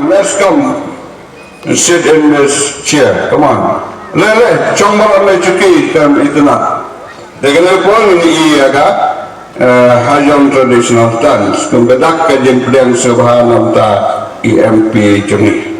Let's come and sit in this chair. Come on. Lele, chongmaran na chuki tam itna. Dengan pun ini aga hajam traditional dance. Kebedak kajian pedang subhanallah ta EMP cumi.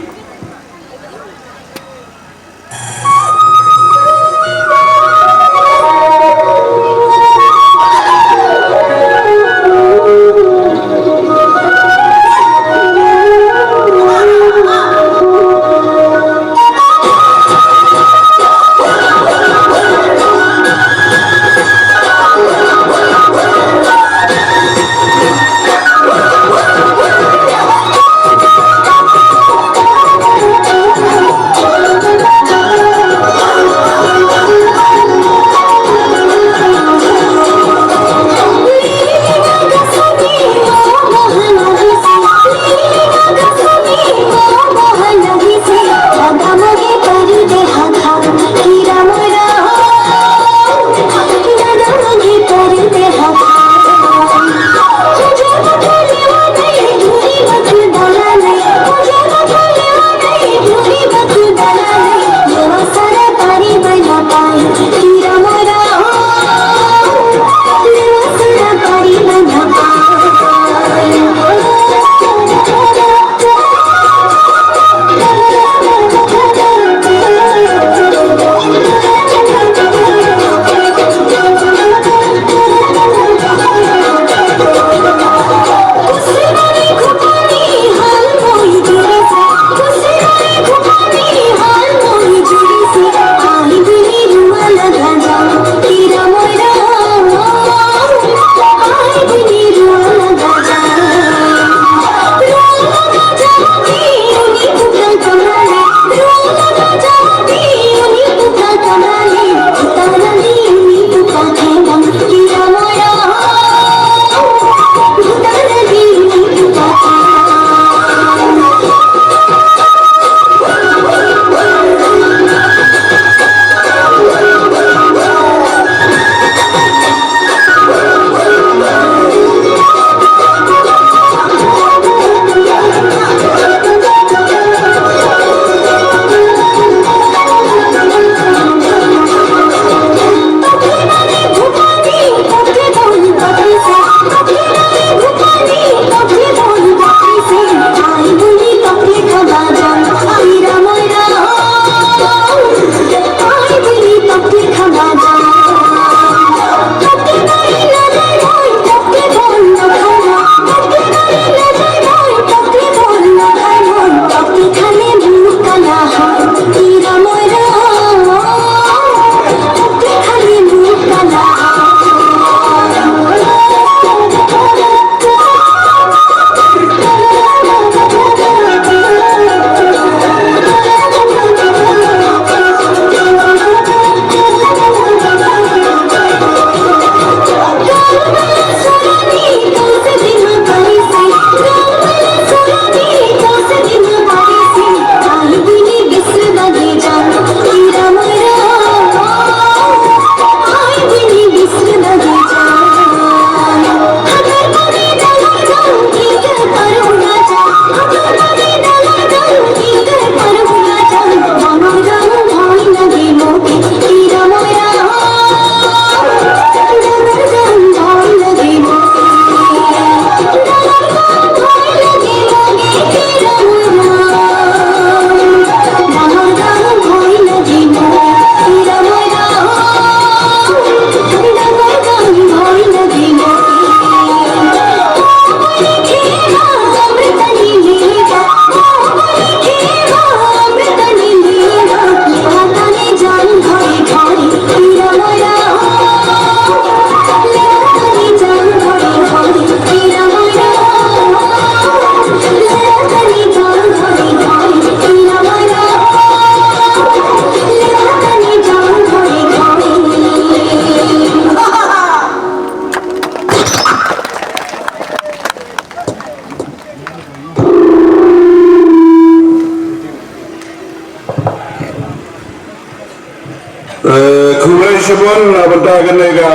Congratulations, Abadaganega,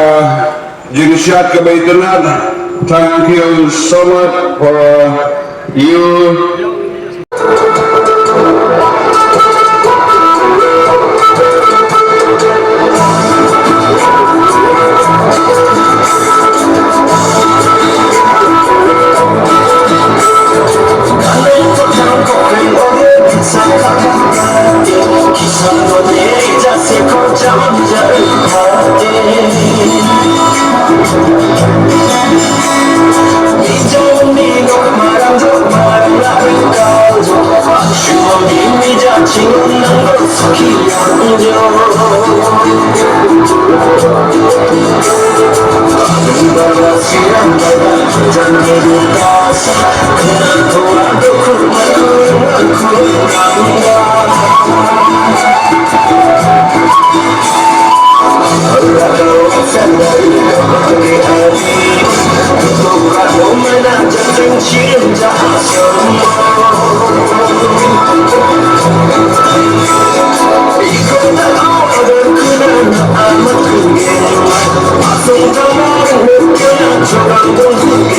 Jingshat Kabaitanat. Thank you so much for you. 지금 난 속이 안져 바다 시간마다 잠기고 가서 그냥 돌아도 그만 간다 올라가고 산다리 거기 아니 누구라도 만난 전쟁 지름자 이거 다 얻은 그날 아마 그게 아송자 모른 느껴야 저강동 그게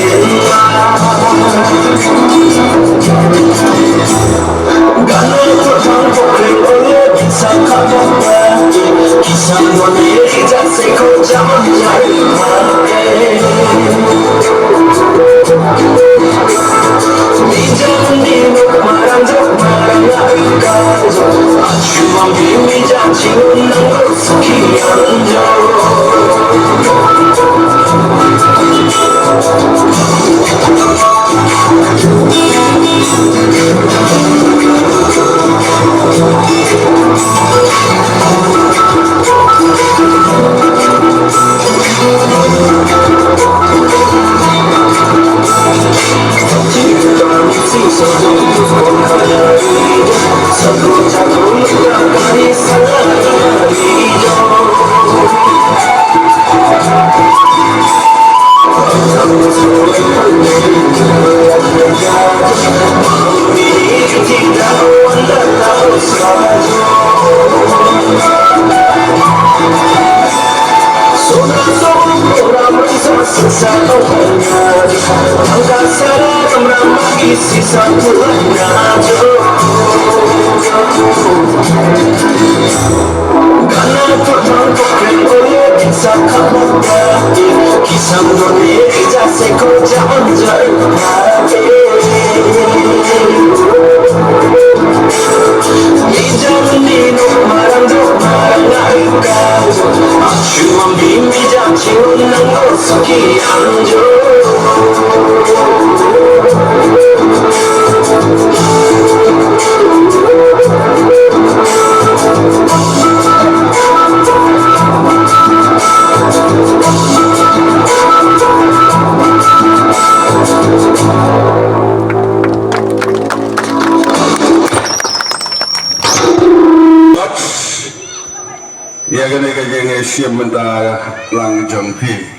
가난한 한국의 얼려 기사카본 기사도 내리 자세 고장은 잘하게 이제는 니는 말한적 말아가죠 아쉬운 비밀자 지금 난 속이 안져 Sisa pulangnya karena Tuhan kekendolnya bisa kamu ganti kisah dunia jasa kau jangan hati Ijam nino marang narikau cuma bimi janji nang sekian Ya kan, yang siap mentah lang jompi.